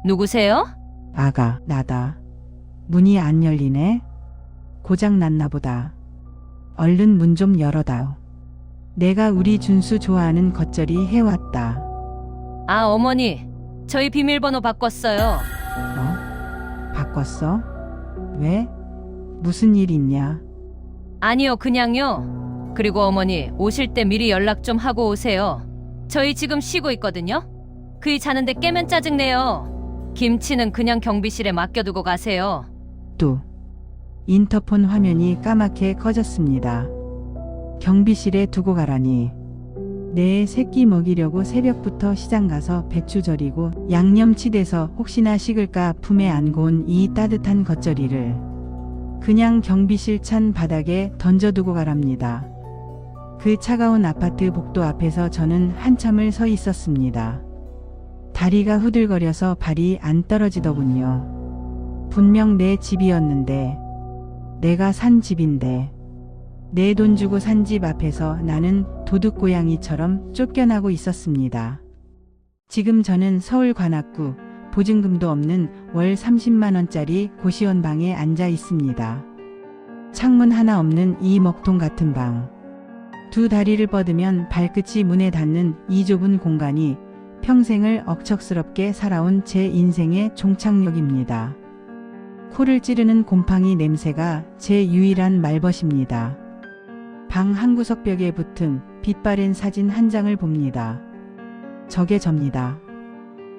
누구세요? 아가, 나다. 문이 안 열리네. 고장 났나 보다. 얼른 문 좀 열어다오. 내가 우리 준수 좋아하는 겉절이 해왔다. 아, 어머니. 저희 비밀번호 바꿨어요. 바꿨어? 왜? 무슨 일 있냐? 아니요, 그냥요. 그리고 어머니, 오실 때 미리 연락 좀 하고 오세요. 저희 지금 쉬고 있거든요. 그이 자는데 깨면 짜증내요. 김치는 그냥 경비실에 맡겨두고 가세요. 또 인터폰 화면이 까맣게 꺼졌습니다. 경비실에 두고 가라니. 내 새끼 먹이려고 새벽부터 시장 가서 배추 절이고 양념치대서 혹시나 식을까 품에 안고 온 이 따뜻한 겉절이를 그냥 경비실 찬 바닥에 던져두고 가랍니다. 그 차가운 아파트 복도 앞에서 저는 한참을 서 있었습니다. 다리가 후들거려서 발이 안 떨어지더군요. 분명 내 집이었는데, 내가 산 집인데, 내 돈 주고 산 집 앞에서 나는 도둑고양이처럼 쫓겨나고 있었습니다. 지금 저는 서울 관악구 보증금도 없는 월 30만 원짜리 고시원 방에 앉아 있습니다. 창문 하나 없는 이 먹통 같은 방. 두 다리를 뻗으면 발끝이 문에 닿는 이 좁은 공간이 평생을 억척스럽게 살아온 제 인생의 종착역입니다. 코를 찌르는 곰팡이 냄새가 제 유일한 말벗입니다. 방 한구석 벽에 붙은 빛바랜 사진 한 장을 봅니다. 저게 접니다.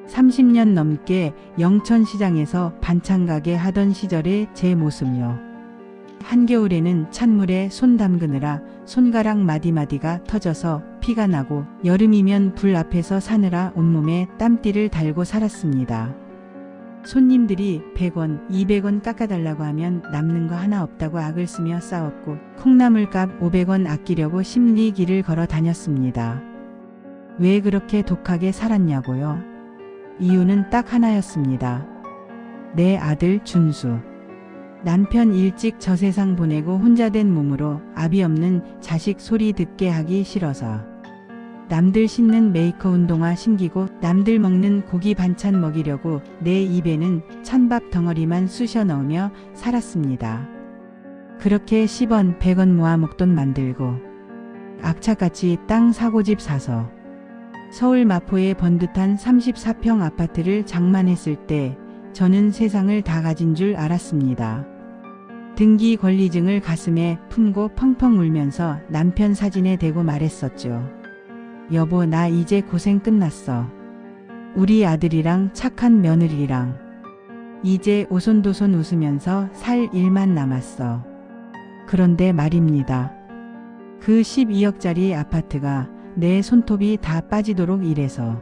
30년 넘게 영천시장에서 반찬가게 하던 시절의 제 모습요. 한겨울에는 찬물에 손 담그느라 손가락 마디마디가 터져서 피가 나고 여름이면 불 앞에서 사느라 온몸에 땀띠를 달고 살았습니다. 손님들이 100원, 200원 깎아달라고 하면 남는 거 하나 없다고 악을 쓰며 싸웠고 콩나물값 500원 아끼려고 심리기를 걸어 다녔습니다. 왜 그렇게 독하게 살았냐고요? 이유는 딱 하나였습니다. 내 아들 준수. 남편 일찍 저 세상 보내고 혼자 된 몸으로 아비 없는 자식 소리 듣게 하기 싫어서 남들 신는 메이커 운동화 신기고 남들 먹는 고기 반찬 먹이려고 내 입에는 찬밥 덩어리만 쑤셔 넣으며 살았습니다. 그렇게 10원, 100원 모아 목돈 만들고 악착같이 땅 사고집 사서 서울 마포의 번듯한 34평 아파트를 장만했을 때 저는 세상을 다 가진 줄 알았습니다. 등기 권리증을 가슴에 품고 펑펑 울면서 남편 사진에 대고 말했었죠. 여보, 나 이제 고생 끝났어. 우리 아들이랑 착한 며느리랑 이제 오손도손 웃으면서 살 일만 남았어. 그런데 말입니다. 그 12억짜리 아파트가 내 손톱이 다 빠지도록 일해서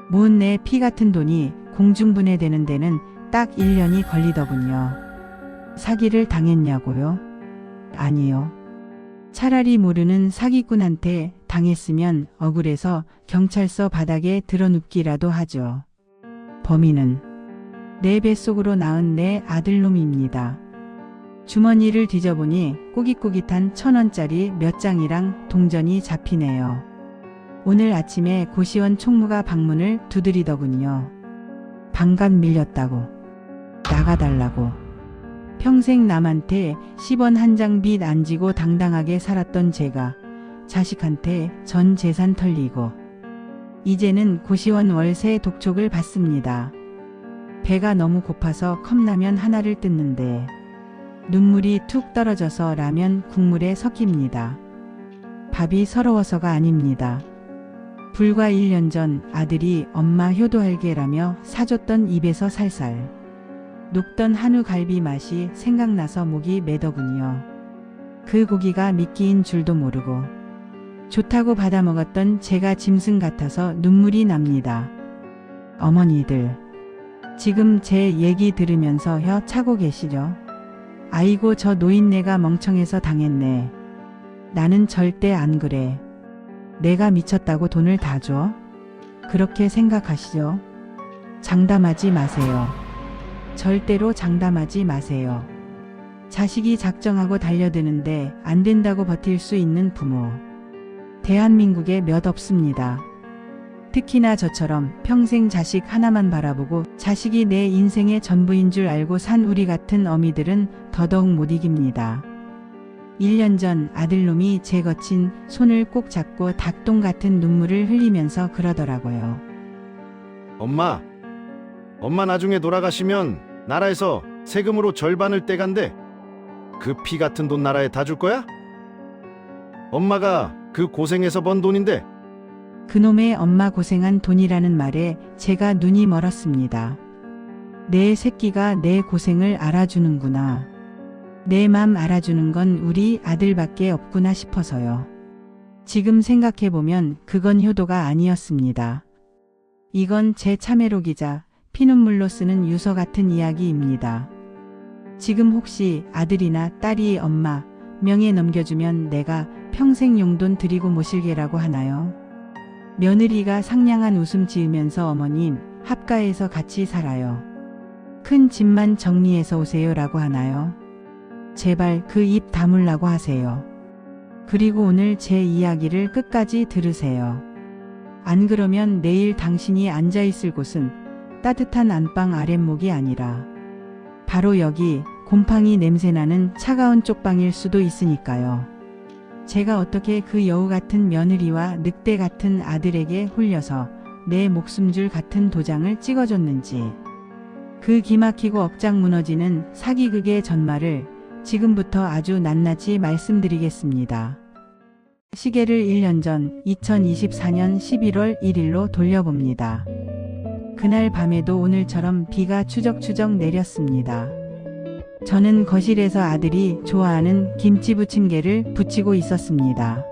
모은 내 피 같은 돈이 공중분해되는 데는 딱 1년이 걸리더군요. 사기를 당했냐고요? 아니요. 차라리 모르는 사기꾼한테 당했으면 억울해서 경찰서 바닥에 드러눕기라도 하죠. 범인은 내 뱃속으로 낳은 내 아들놈입니다. 주머니를 뒤져보니 꼬깃꼬깃한 1,000원짜리 몇 장이랑 동전이 잡히네요. 오늘 아침에 고시원 총무가 방문을 두드리더군요. 반값 밀렸다고. 나가달라고. 평생 남한테 10원 한 장 빚 안 지고 당당하게 살았던 제가 자식한테 전 재산 털리고 이제는 고시원 월세 독촉을 받습니다. 배가 너무 고파서 컵라면 하나를 뜯는데 눈물이 툭 떨어져서 라면 국물에 섞입니다. 밥이 서러워서가 아닙니다. 불과 1년 전 아들이 엄마 효도할게라며 사줬던 입에서 살살 녹던 한우 갈비 맛이 생각나서 목이 메더군요. 그 고기가 미끼인 줄도 모르고 좋다고 받아먹었던 제가 짐승 같아서 눈물이 납니다. 어머니들, 지금 제 얘기 들으면서 혀 차고 계시죠? 아이고, 저 노인네가 멍청해서 당했네. 나는 절대 안 그래. 내가 미쳤다고 돈을 다 줘? 그렇게 생각하시죠? 장담하지 마세요. 절대로 장담하지 마세요. 자식이 작정하고 달려드는데 안 된다고 버틸 수 있는 부모. 대한민국에 몇 없습니다. 특히나 저처럼 평생 자식 하나만 바라보고 자식이 내 인생의 전부인 줄 알고 산 우리 같은 어미들은 더더욱 못 이깁니다. 1년 전 아들놈이 제 거친 손을 꼭 잡고 닭똥 같은 눈물을 흘리면서 그러더라고요. 엄마 나중에 돌아가시면 나라에서 세금으로 절반을 떼간대. 그 피 같은 돈 나라에 다 줄 거야? 엄마가 그 고생해서 번 돈인데. 그놈의 엄마 고생한 돈이라는 말에 제가 눈이 멀었습니다. 내 새끼가 내 고생을 알아주는구나. 내 맘 알아주는 건 우리 아들밖에 없구나 싶어서요. 지금 생각해보면 그건 효도가 아니었습니다. 이건 제 참회로 기자, 피눈물로 쓰는 유서 같은 이야기입니다. 지금 혹시 아들이나 딸이 엄마 명예 넘겨주면 내가 평생 용돈 드리고 모실게라고 하나요? 며느리가 상냥한 웃음 지으면서 어머님 합가해서 같이 살아요. 큰 집만 정리해서 오세요라고 하나요? 제발 그 입 다물라고 하세요. 그리고 오늘 제 이야기를 끝까지 들으세요. 안 그러면 내일 당신이 앉아있을 곳은 따뜻한 안방 아랫목이 아니라 바로 여기 곰팡이 냄새나는 차가운 쪽방일 수도 있으니까요. 제가 어떻게 그 여우 같은 며느리와 늑대 같은 아들에게 홀려서 내 목숨줄 같은 도장을 찍어줬는지, 그 기막히고 억장 무너지는 사기극의 전말을 지금부터 아주 낱낱이 말씀드리겠습니다. 시계를 1년 전 2024년 11월 1일로 돌려봅니다. 그날 밤에도 오늘처럼 비가 추적추적 내렸습니다. 저는 거실에서 아들이 좋아하는 김치 부침개를 부치고 있었습니다.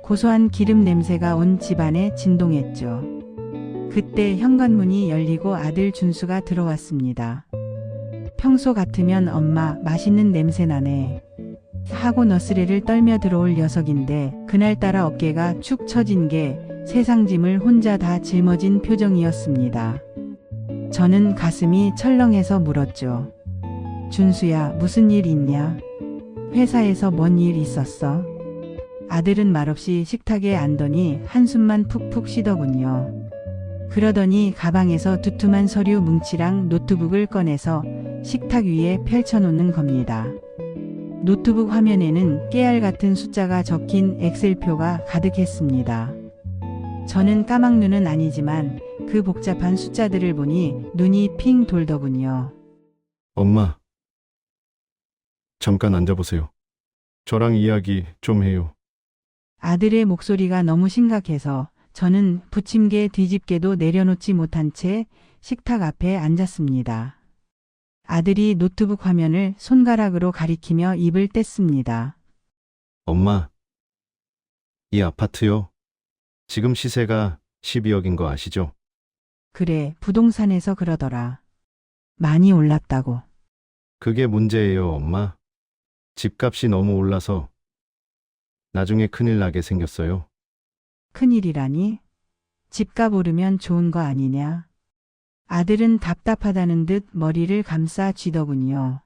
고소한 기름 냄새가 온 집안에 진동했죠. 그때 현관문이 열리고 아들 준수가 들어왔습니다. 평소 같으면 엄마 맛있는 냄새 나네 하고 너스레를 떨며 들어올 녀석인데 그날따라 어깨가 축 처진 게 세상 짐을 혼자 다 짊어진 표정이었습니다. 저는 가슴이 철렁해서 물었죠. 준수야, 무슨 일 있냐? 회사에서 뭔 일 있었어? 아들은 말없이 식탁에 앉더니 한숨만 푹푹 쉬더군요. 그러더니 가방에서 두툼한 서류 뭉치랑 노트북을 꺼내서 식탁 위에 펼쳐놓는 겁니다. 노트북 화면에는 깨알 같은 숫자가 적힌 엑셀표가 가득했습니다. 저는 까막눈은 아니지만 그 복잡한 숫자들을 보니 눈이 핑 돌더군요. 엄마, 잠깐 앉아보세요. 저랑 이야기 좀 해요. 아들의 목소리가 너무 심각해서 저는 부침개 뒤집개도 내려놓지 못한 채 식탁 앞에 앉았습니다. 아들이 노트북 화면을 손가락으로 가리키며 입을 뗐습니다. 엄마, 이 아파트요. 지금 시세가 12억인 거 아시죠? 그래, 부동산에서 그러더라. 많이 올랐다고. 그게 문제예요, 엄마. 집값이 너무 올라서 나중에 큰일 나게 생겼어요. 큰일이라니? 집값 오르면 좋은 거 아니냐? 아들은 답답하다는 듯 머리를 감싸 쥐더군요.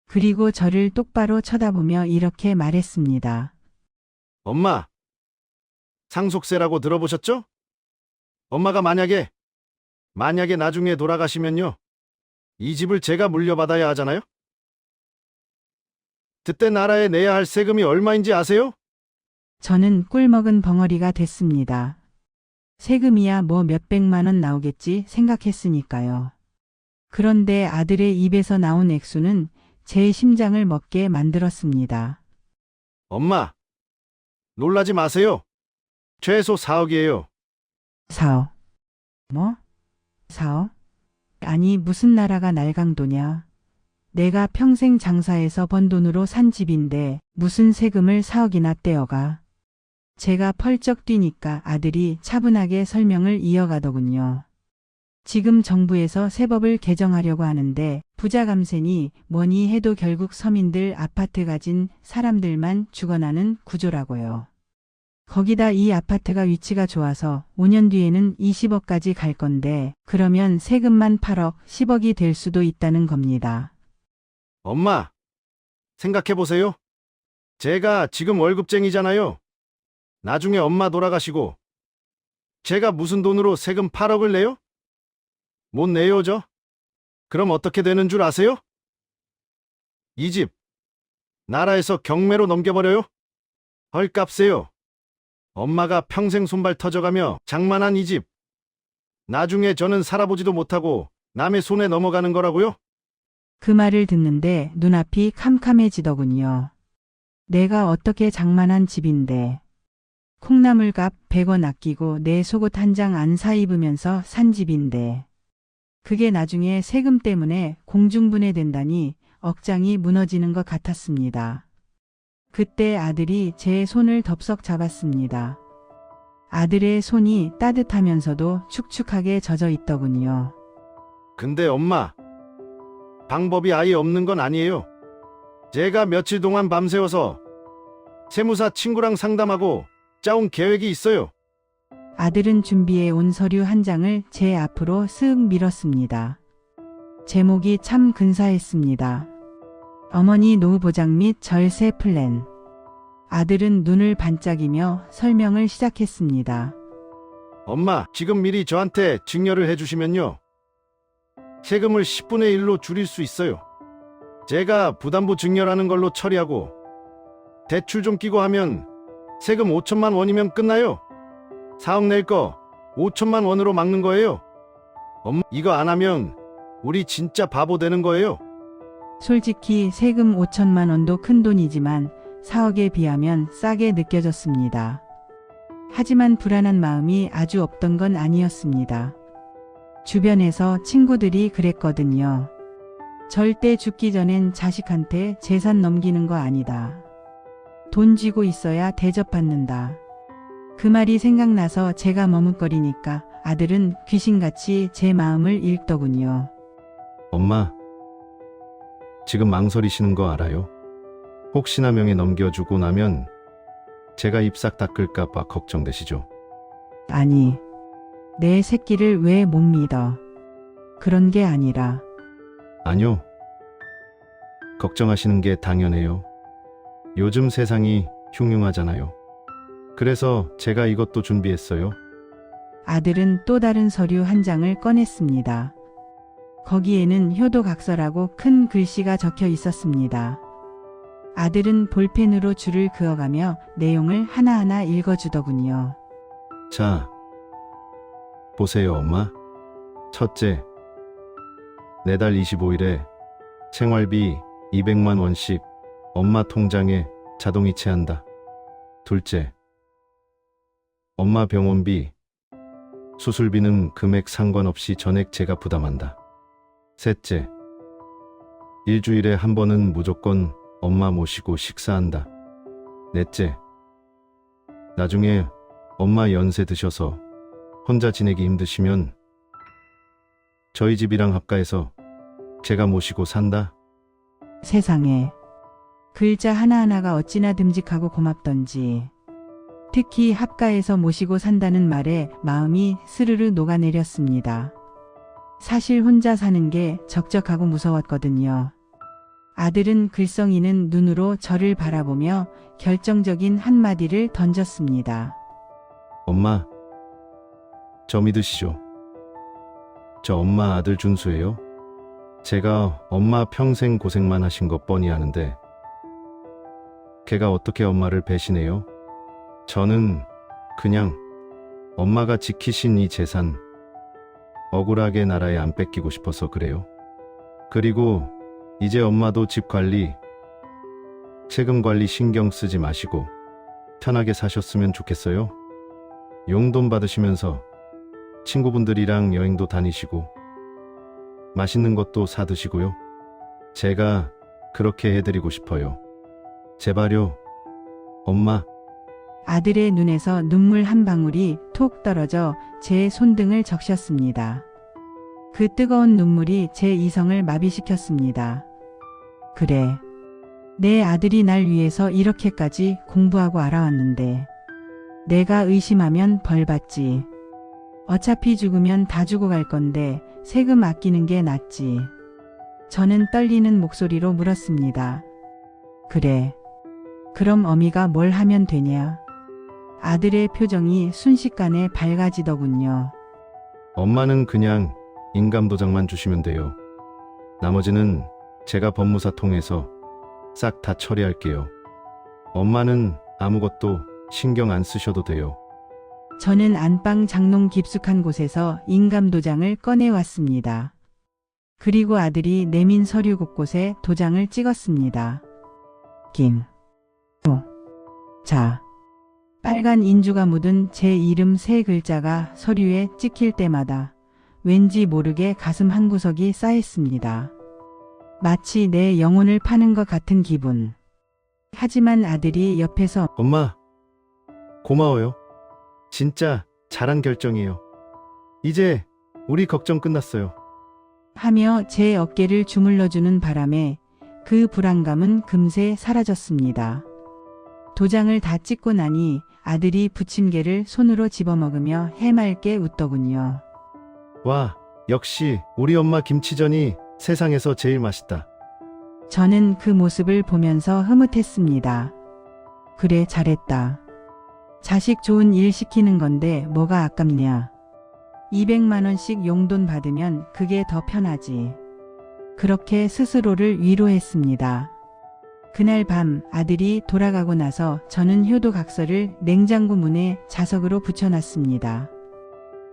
그리고 저를 똑바로 쳐다보며 이렇게 말했습니다. 엄마, 상속세라고 들어보셨죠? 엄마가 만약에 나중에 돌아가시면요. 이 집을 제가 물려받아야 하잖아요? 그때 나라에 내야 할 세금이 얼마인지 아세요? 저는 꿀먹은 벙어리가 됐습니다. 세금이야 뭐 몇백만 원 나오겠지 생각했으니까요. 그런데 아들의 입에서 나온 액수는 제 심장을 먹게 만들었습니다. 엄마, 놀라지 마세요. 최소 4억이에요. 4억. 뭐? 4억? 아니 무슨 나라가 날강도냐. 내가 평생 장사해서 번 돈으로 산 집인데 무슨 세금을 4억이나 떼어가. 제가 펄쩍 뛰니까 아들이 차분하게 설명을 이어가더군요. 지금 정부에서 새 법을 개정하려고 하는데 부자 감세니 뭐니 해도 결국 서민들 아파트 가진 사람들만 죽어나는 구조라고요. 거기다 이 아파트가 위치가 좋아서 5년 뒤에는 20억까지 갈 건데 그러면 세금만 8억, 10억이 될 수도 있다는 겁니다. 엄마, 생각해보세요. 제가 지금 월급쟁이잖아요. 나중에 엄마 돌아가시고 제가 무슨 돈으로 세금 8억을 내요? 못 내요, 저? 그럼 어떻게 되는 줄 아세요? 이 집, 나라에서 경매로 넘겨버려요? 헐값세요. 엄마가 평생 손발 터져가며 장만한 이 집. 나중에 저는 살아보지도 못하고 남의 손에 넘어가는 거라고요? 그 말을 듣는데 눈앞이 캄캄해지더군요. 내가 어떻게 장만한 집인데. 콩나물값 100원 아끼고 내 속옷 한 장 안 사입으면서 산 집인데. 그게 나중에 세금 때문에 공중분해된다니 억장이 무너지는 것 같았습니다. 그때 아들이 제 손을 덥석 잡았습니다. 아들의 손이 따뜻하면서도 축축하게 젖어 있더군요. 근데 엄마, 방법이 아예 없는 건 아니에요. 제가 며칠 동안 밤새워서 세무사 친구랑 상담하고 짜온 계획이 있어요. 아들은 준비해 온 서류 한 장을 제 앞으로 쓱 밀었습니다. 제목이 참 근사했습니다. 어머니 노후보장 및 절세 플랜. 아들은 눈을 반짝이며 설명을 시작했습니다. 엄마, 지금 미리 저한테 증여를 해주시면요. 세금을 10분의 1로 줄일 수 있어요. 제가 부담부 증여라는 걸로 처리하고 대출 좀 끼고 하면 세금 5천만 원이면 끝나요. 4억 낼 거 5천만 원으로 막는 거예요. 엄마, 이거 안 하면 우리 진짜 바보 되는 거예요. 솔직히 세금 5천만 원도 큰 돈이지만 4억에 비하면 싸게 느껴졌습니다. 하지만 불안한 마음이 아주 없던 건 아니었습니다. 주변에서 친구들이 그랬거든요. 절대 죽기 전엔 자식한테 재산 넘기는 거 아니다. 돈 쥐고 있어야 대접받는다. 그 말이 생각나서 제가 머뭇거리니까 아들은 귀신같이 제 마음을 읽더군요. 엄마, 지금 망설이시는 거 알아요? 혹시나 명예 넘겨주고 나면 제가 입 싹 닦을까 봐 걱정되시죠? 아니, 내 새끼를 왜 못 믿어? 그런 게 아니라 아니요. 걱정하시는 게 당연해요. 요즘 세상이 흉흉하잖아요. 그래서 제가 이것도 준비했어요. 아들은 또 다른 서류 한 장을 꺼냈습니다. 거기에는 효도각서라고 큰 글씨가 적혀 있었습니다. 아들은 볼펜으로 줄을 그어가며 내용을 하나하나 읽어주더군요. 자, 보세요, 엄마. 첫째, 내달 25일에 생활비 200만 원씩 엄마 통장에 자동이체한다. 둘째, 엄마 병원비, 수술비는 금액 상관없이 전액 제가 부담한다. 셋째, 일주일에 한 번은 무조건 엄마 모시고 식사한다. 넷째, 나중에 엄마 연세 드셔서 혼자 지내기 힘드시면 저희 집이랑 합가해서 제가 모시고 산다. 세상에, 글자 하나하나가 어찌나 듬직하고 고맙던지. 특히 합가에서 모시고 산다는 말에 마음이 스르르 녹아내렸습니다. 사실 혼자 사는 게 적적하고 무서웠거든요. 아들은 글썽이는 눈으로 저를 바라보며 결정적인 한마디를 던졌습니다. 엄마, 저 믿으시죠? 저 엄마 아들 준수예요. 제가 엄마 평생 고생만 하신 것 뻔히 아는데 걔가 어떻게 엄마를 배신해요? 저는 그냥 엄마가 지키신 이 재산 억울하게 나라에 안 뺏기고 싶어서 그래요. 그리고 이제 엄마도 집 관리, 세금 관리 신경 쓰지 마시고 편하게 사셨으면 좋겠어요. 용돈 받으시면서 친구분들이랑 여행도 다니시고 맛있는 것도 사 드시고요. 제가 그렇게 해드리고 싶어요. 제발요, 엄마. 아들의 눈에서 눈물 한 방울이 톡 떨어져 제 손등을 적셨습니다. 그 뜨거운 눈물이 제 이성을 마비시켰습니다. 그래, 내 아들이 날 위해서 이렇게까지 공부하고 알아왔는데 내가 의심하면 벌 받지. 어차피 죽으면 다 죽어갈 건데 세금 아끼는 게 낫지. 저는 떨리는 목소리로 물었습니다. 그래, 그럼 어미가 뭘 하면 되냐? 아들의 표정이 순식간에 밝아지더군요. 엄마는 그냥 인감도장만 주시면 돼요. 나머지는 제가 법무사 통해서 싹 다 처리할게요. 엄마는 아무것도 신경 안 쓰셔도 돼요. 저는 안방 장롱 깊숙한 곳에서 인감도장을 꺼내왔습니다. 그리고 아들이 내민 서류 곳곳에 도장을 찍었습니다. 김, 도, 자. 빨간 인주가 묻은 제 이름 3글자가 서류에 찍힐 때마다 왠지 모르게 가슴 한구석이 싸했습니다. 마치 내 영혼을 파는 것 같은 기분. 하지만 아들이 옆에서 엄마, 고마워요. 진짜 잘한 결정이에요. 이제 우리 걱정 끝났어요. 하며 제 어깨를 주물러주는 바람에 그 불안감은 금세 사라졌습니다. 도장을 다 찍고 나니 아들이 부침개를 손으로 집어먹으며 해맑게 웃더군요. 와, 역시 우리 엄마 김치전이 세상에서 제일 맛있다. 저는 그 모습을 보면서 흐뭇했습니다. 그래, 잘했다. 자식 좋은 일 시키는 건데 뭐가 아깝냐. 200만 원씩 용돈 받으면 그게 더 편하지. 그렇게 스스로를 위로했습니다. 그날 밤 아들이 돌아가고 나서 저는 효도각서를 냉장고 문에 자석으로 붙여놨습니다.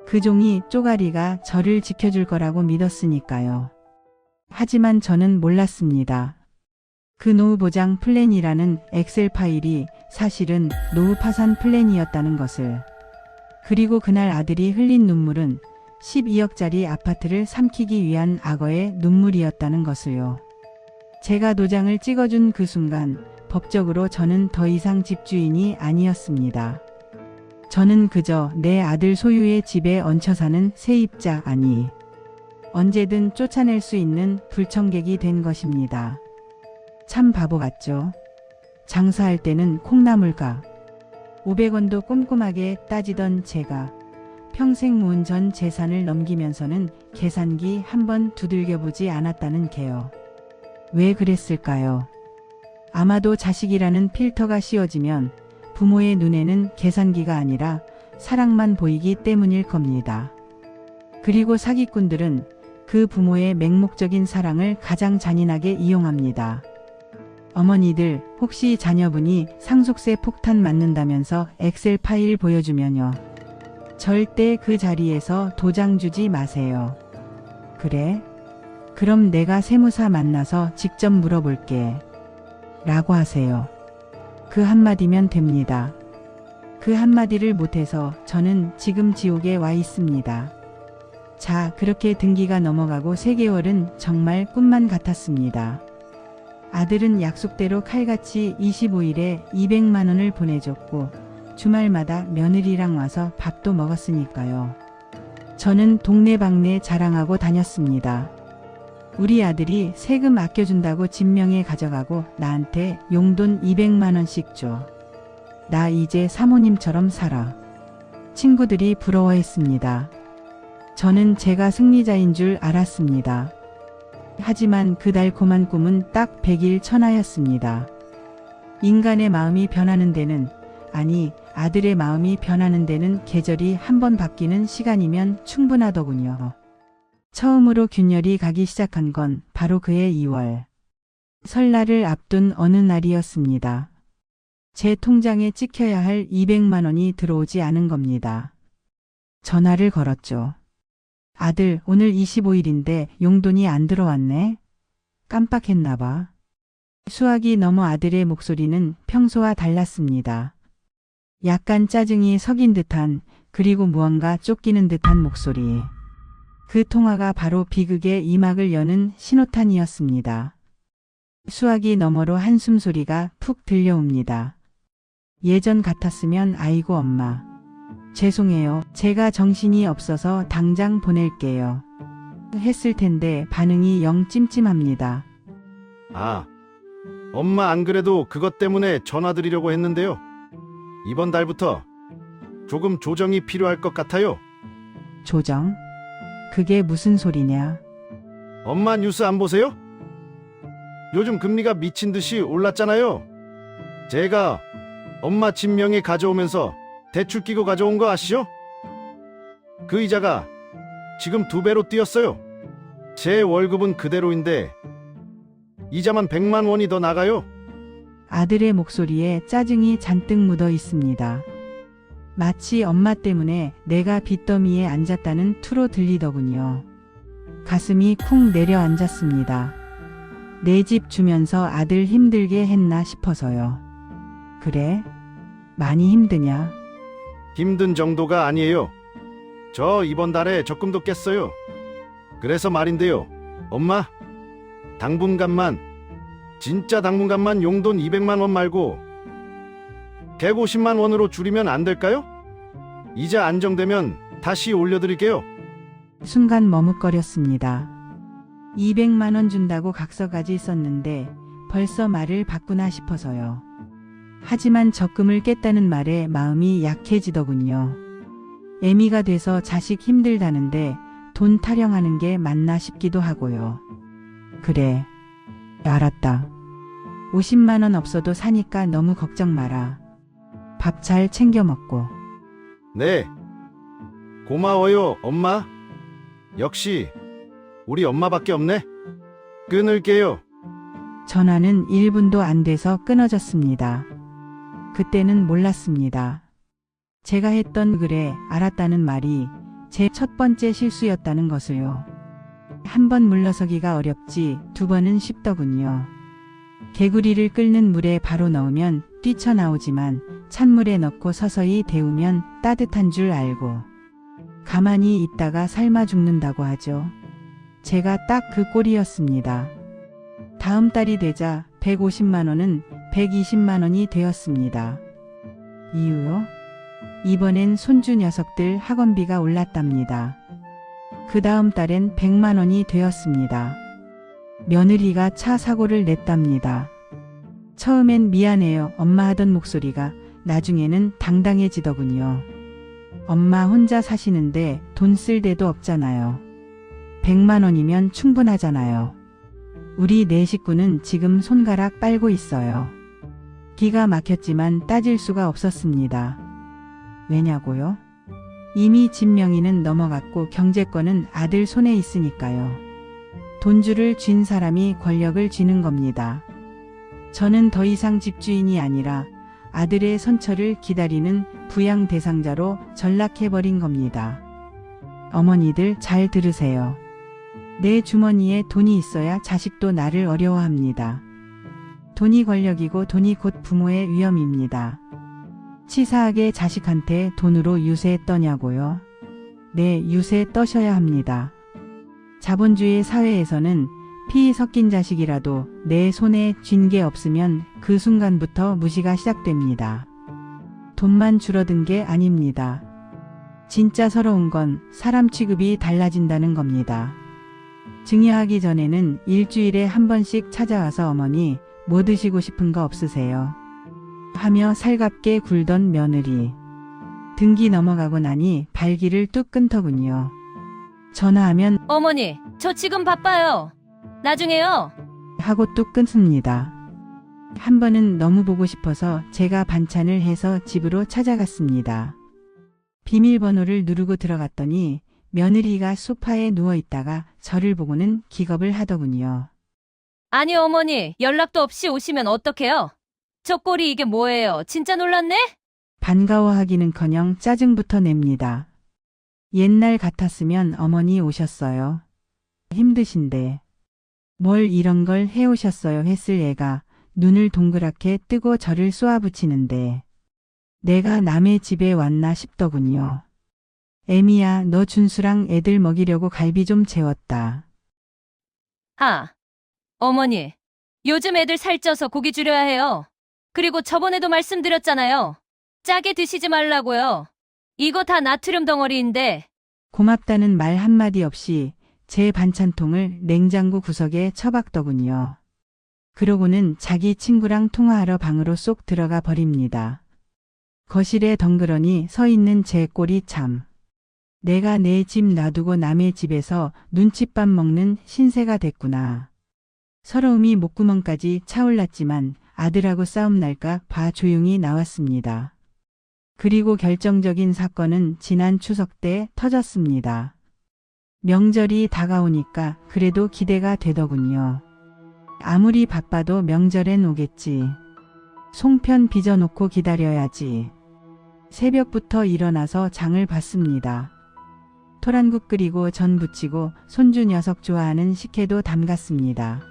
그 종이 쪼가리가 저를 지켜줄 거라고 믿었으니까요. 하지만 저는 몰랐습니다. 그 노후 보장 플랜이라는 엑셀 파일이 사실은 노후 파산 플랜이었다는 것을. 그리고 그날 아들이 흘린 눈물은 12억짜리 아파트를 삼키기 위한 악어의 눈물이었다는 것을요. 제가 도장을 찍어준 그 순간 법적으로 저는 더 이상 집주인이 아니었습니다. 저는 그저 내 아들 소유의 집에 얹혀 사는 세입자, 아니 언제든 쫓아낼 수 있는 불청객이 된 것입니다. 참 바보 같죠? 장사할 때는 콩나물가 500원도 꼼꼼하게 따지던 제가 평생 모은 전 재산을 넘기면서는 계산기 한번 두들겨보지 않았다는 게요. 왜 그랬을까요? 아마도 자식이라는 필터가 씌워지면 부모의 눈에는 계산기가 아니라 사랑만 보이기 때문일 겁니다. 그리고 사기꾼들은 그 부모의 맹목적인 사랑을 가장 잔인하게 이용합니다. 어머니들, 혹시 자녀분이 상속세 폭탄 맞는다면서 엑셀 파일 보여주면요. 절대 그 자리에서 도장 주지 마세요. 그래? 그럼 내가 세무사 만나서 직접 물어볼게. 라고 하세요. 그 한마디면 됩니다. 그 한마디를 못해서 저는 지금 지옥에 와 있습니다. 자, 그렇게 등기가 넘어가고 3개월은 정말 꿈만 같았습니다. 아들은 약속대로 칼같이 25일에 200만 원을 보내줬고 주말마다 며느리랑 와서 밥도 먹었으니까요. 저는 동네방네 자랑하고 다녔습니다. 우리 아들이 세금 아껴준다고 진명에 가져가고 나한테 용돈 200만 원씩 줘. 나 이제 사모님처럼 살아. 친구들이 부러워했습니다. 저는 제가 승리자인 줄 알았습니다. 하지만 그 달콤한 꿈은 딱 100일 천하였습니다. 인간의 마음이 변하는 데는, 아니 아들의 마음이 변하는 데는 계절이 한 번 바뀌는 시간이면 충분하더군요. 처음으로 균열이 가기 시작한 건 바로 그해 2월. 설날을 앞둔 어느 날이었습니다. 제 통장에 찍혀야 할 200만 원이 들어오지 않은 겁니다. 전화를 걸었죠. 아들, 오늘 25일인데 용돈이 안 들어왔네? 깜빡했나 봐. 수학이 넘어 아들의 목소리는 평소와 달랐습니다. 약간 짜증이 섞인 듯한, 그리고 무언가 쫓기는 듯한 목소리. 그 통화가 바로 비극의 이막을 여는 신호탄이었습니다. 수학이 너머로 한숨 소리가 푹 들려옵니다. 예전 같았으면 아이고 엄마. 죄송해요. 제가 정신이 없어서 당장 보낼게요. 했을 텐데 반응이 영 찜찜합니다. 아, 엄마 안 그래도 그것 때문에 전화드리려고 했는데요. 이번 달부터 조금 조정이 필요할 것 같아요. 조정? 그게 무슨 소리냐? 엄마 뉴스 안 보세요? 요즘 금리가 미친 듯이 올랐잖아요. 제가 엄마 진명에 가져오면서 대출 끼고 가져온 거 아시죠? 그 이자가 지금 2배로 뛰었어요. 제 월급은 그대로인데 이자만 100만 원이 더 나가요. 아들의 목소리에 짜증이 잔뜩 묻어 있습니다. 마치 엄마 때문에 내가 빚더미에 앉았다는 투로 들리더군요. 가슴이 쿵 내려앉았습니다. 내 집 주면서 아들 힘들게 했나 싶어서요. 그래? 많이 힘드냐? 힘든 정도가 아니에요. 저 이번 달에 적금도 깼어요. 그래서 말인데요. 엄마, 당분간만, 진짜 당분간만 용돈 200만 원 말고 150만 원으로 줄이면 안 될까요? 이자 안정되면 다시 올려드릴게요. 순간 머뭇거렸습니다. 200만 원 준다고 각서까지 썼는데 벌써 말을 바꾸나 싶어서요. 하지만 적금을 깼다는 말에 마음이 약해지더군요. 애미가 돼서 자식 힘들다는데 돈 타령하는 게 맞나 싶기도 하고요. 그래, 알았다. 50만 원 없어도 사니까 너무 걱정 마라. 밥 잘 챙겨 먹고. 네. 고마워요, 엄마. 역시 우리 엄마밖에 없네. 끊을게요. 전화는 1분도 안 돼서 끊어졌습니다. 그때는 몰랐습니다. 제가 했던 그래, 알았다는 말이 제 첫 번째 실수였다는 것을요. 한 번 물러서기가 어렵지 2번은 쉽더군요. 개구리를 끓는 물에 바로 넣으면 뛰쳐나오지만 찬물에 넣고 서서히 데우면 따뜻한 줄 알고 가만히 있다가 삶아 죽는다고 하죠. 제가 딱 그 꼴이었습니다. 다음 달이 되자 150만 원은 120만 원이 되었습니다. 이유요? 이번엔 손주 녀석들 학원비가 올랐답니다. 그 다음 달엔 100만 원이 되었습니다. 며느리가 차 사고를 냈답니다. 처음엔 미안해요 엄마 하던 목소리가 나중에는 당당해지더군요. 엄마 혼자 사시는데 돈 쓸 데도 없잖아요. 100만 원이면 충분하잖아요. 우리 네 식구는 지금 손가락 빨고 있어요. 기가 막혔지만 따질 수가 없었습니다. 왜냐고요? 이미 집 명의는 넘어갔고 경제권은 아들 손에 있으니까요. 돈줄을 쥔 사람이 권력을 쥐는 겁니다. 저는 더 이상 집주인이 아니라 아들의 선처를 기다리는 부양 대상자로 전락해버린 겁니다. 어머니들 잘 들으세요. 내 주머니에 돈이 있어야 자식도 나를 어려워합니다. 돈이 권력이고 돈이 곧 부모의 위험입니다. 치사하게 자식한테 돈으로 유세 떠냐고요? 네, 유세 떠셔야 합니다. 자본주의 사회에서는 피 섞인 자식이라도 내 손에 쥔 게 없으면 그 순간부터 무시가 시작됩니다. 돈만 줄어든 게 아닙니다. 진짜 서러운 건 사람 취급이 달라진다는 겁니다. 증여하기 전에는 일주일에 한 번씩 찾아와서 어머니 뭐 드시고 싶은 거 없으세요? 하며 살갑게 굴던 며느리. 등기 넘어가고 나니 발기를 뚝 끊더군요. 전화하면 어머니, 저 지금 바빠요. 나중에요. 하고 뚝 끊습니다. 한 번은 너무 보고 싶어서 제가 반찬을 해서 집으로 찾아갔습니다. 비밀번호를 누르고 들어갔더니 며느리가 소파에 누워있다가 저를 보고는 기겁을 하더군요. 아니 어머니, 연락도 없이 오시면 어떡해요? 저 꼴이 이게 뭐예요? 진짜 놀랐네? 반가워하기는커녕 짜증부터 냅니다. 옛날 같았으면 어머니 오셨어요. 힘드신데. 뭘 이런 걸 해오셨어요 했을 애가 눈을 동그랗게 뜨고 저를 쏘아붙이는데 내가 남의 집에 왔나 싶더군요. 애미야, 너 준수랑 애들 먹이려고 갈비 좀 재웠다. 어머니, 요즘 애들 살쪄서 고기 줄여야 해요. 그리고 저번에도 말씀드렸잖아요. 짜게 드시지 말라고요. 이거 다 나트륨 덩어리인데. 고맙다는 말 한마디 없이 제 반찬통을 냉장고 구석에 처박더군요. 그러고는 자기 친구랑 통화하러 방으로 쏙 들어가 버립니다. 거실에 덩그러니 서 있는 제 꼴이 참. 내가 내 집 놔두고 남의 집에서 눈칫밥 먹는 신세가 됐구나. 서러움이 목구멍까지 차올랐지만 아들하고 싸움 날까 봐 조용히 나왔습니다. 그리고 결정적인 사건은 지난 추석 때 터졌습니다. 명절이 다가오니까 그래도 기대가 되더군요. 아무리 바빠도 명절엔 오겠지. 송편 빚어놓고 기다려야지. 새벽부터 일어나서 장을 봤습니다. 토란국 끓이고 전 부치고 손주 녀석 좋아하는 식혜도 담갔습니다.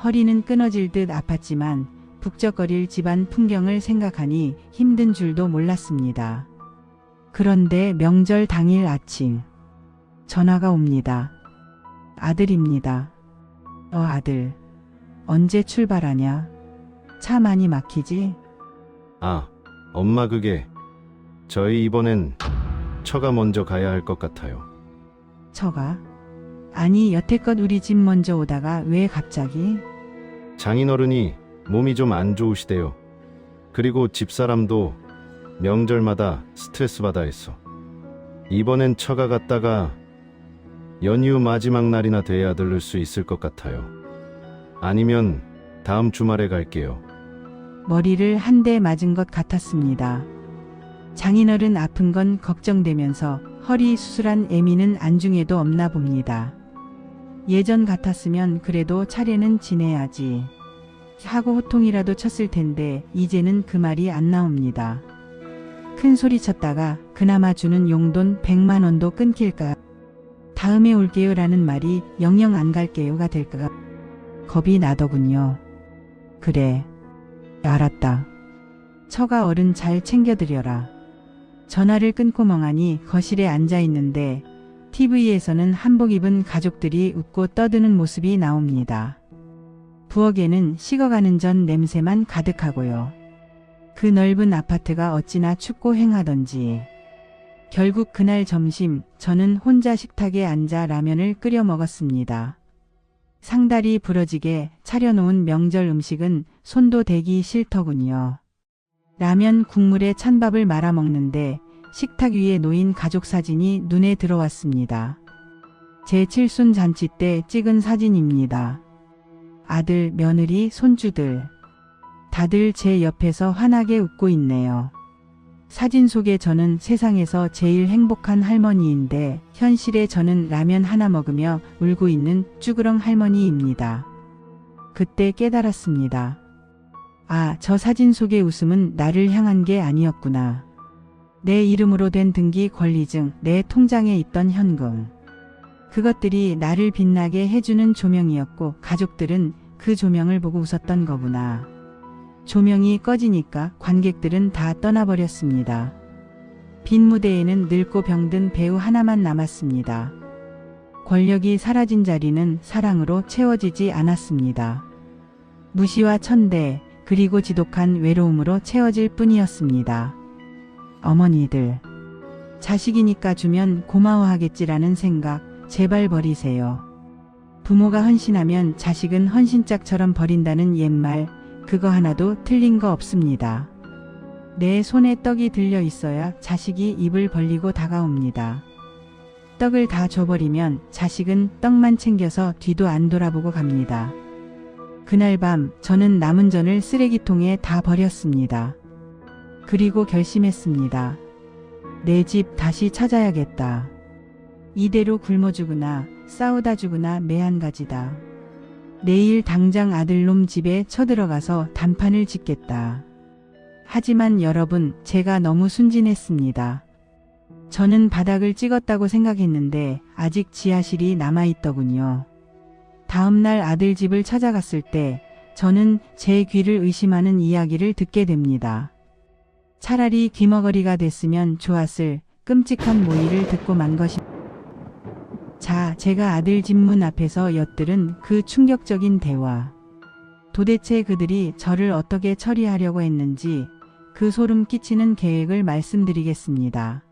허리는 끊어질 듯 아팠지만 북적거릴 집안 풍경을 생각하니 힘든 줄도 몰랐습니다. 그런데 명절 당일 아침 전화가 옵니다. 아들입니다. 아들, 언제 출발하냐? 차 많이 막히지? 아, 엄마 저희 이번엔 처가 먼저 가야 할 것 같아요. 처가? 아니 여태껏 우리 집 먼저 오다가 왜 갑자기? 장인어른이 몸이 좀 안 좋으시대요. 그리고 집사람도 명절마다 스트레스 받아 했어. 이번엔 처가 갔다가 연휴 마지막 날이나 돼야 들를 수 있을 것 같아요. 아니면 다음 주말에 갈게요. 머리를 한 대 맞은 것 같았습니다. 장인어른 아픈 건 걱정되면서 허리 수술한 애미는 안중에도 없나 봅니다. 예전 같았으면 그래도 차례는 지내야지 하고 호통이라도 쳤을 텐데 이제는 그 말이 안 나옵니다. 큰 소리 쳤다가 그나마 주는 용돈 100만 원도 끊길까? 다음에 올게요 라는 말이 영영 안 갈게요가 될까? 겁이 나더군요. 그래, 알았다. 처가 어른 잘 챙겨드려라. 전화를 끊고 멍하니 거실에 앉아 있는데 TV에서는 한복 입은 가족들이 웃고 떠드는 모습이 나옵니다. 부엌에는 식어가는 전 냄새만 가득하고요. 그 넓은 아파트가 어찌나 춥고 휑하던지. 결국 그날 점심 저는 혼자 식탁에 앉아 라면을 끓여 먹었습니다. 상다리 부러지게 차려놓은 명절 음식은 손도 대기 싫더군요. 라면 국물에 찬밥을 말아 먹는데 식탁 위에 놓인 가족 사진이 눈에 들어왔습니다. 제 칠순 잔치 때 찍은 사진입니다. 아들, 며느리, 손주들. 다들 제 옆에서 환하게 웃고 있네요. 사진 속의 저는 세상에서 제일 행복한 할머니인데 현실의 저는 라면 하나 먹으며 울고 있는 쭈그렁 할머니입니다. 그때 깨달았습니다. 아, 저 사진 속의 웃음은 나를 향한 게 아니었구나. 내 이름으로 된 등기 권리증, 내 통장에 있던 현금. 그것들이 나를 빛나게 해주는 조명이었고 가족들은 그 조명을 보고 웃었던 거구나. 조명이 꺼지니까 관객들은 다 떠나버렸습니다. 빈 무대에는 늙고 병든 배우 하나만 남았습니다. 권력이 사라진 자리는 사랑으로 채워지지 않았습니다. 무시와 천대, 그리고 지독한 외로움으로 채워질 뿐이었습니다. 어머니들, 자식이니까 주면 고마워하겠지라는 생각 제발 버리세요. 부모가 헌신하면 자식은 헌신짝처럼 버린다는 옛말, 그거 하나도 틀린 거 없습니다. 내 손에 떡이 들려 있어야 자식이 입을 벌리고 다가옵니다. 떡을 다 줘버리면 자식은 떡만 챙겨서 뒤도 안 돌아보고 갑니다. 그날 밤 저는 남은 전을 쓰레기통에 다 버렸습니다. 그리고 결심했습니다. 내 집 다시 찾아야겠다. 이대로 굶어 죽으나 싸우다 죽으나 매한가지다. 내일 당장 아들놈 집에 쳐들어가서 단판을 짓겠다. 하지만 여러분, 제가 너무 순진했습니다. 저는 바닥을 찍었다고 생각했는데 아직 지하실이 남아있더군요. 다음날 아들 집을 찾아갔을 때 저는 제 귀를 의심하는 이야기를 듣게 됩니다. 차라리 귀머거리가 됐으면 좋았을 끔찍한 모의를 듣고 만 것이. 자, 제가 아들 집 문 앞에서 엿들은 그 충격적인 대화. 도대체 그들이 저를 어떻게 처리하려고 했는지 그 소름 끼치는 계획을 말씀드리겠습니다.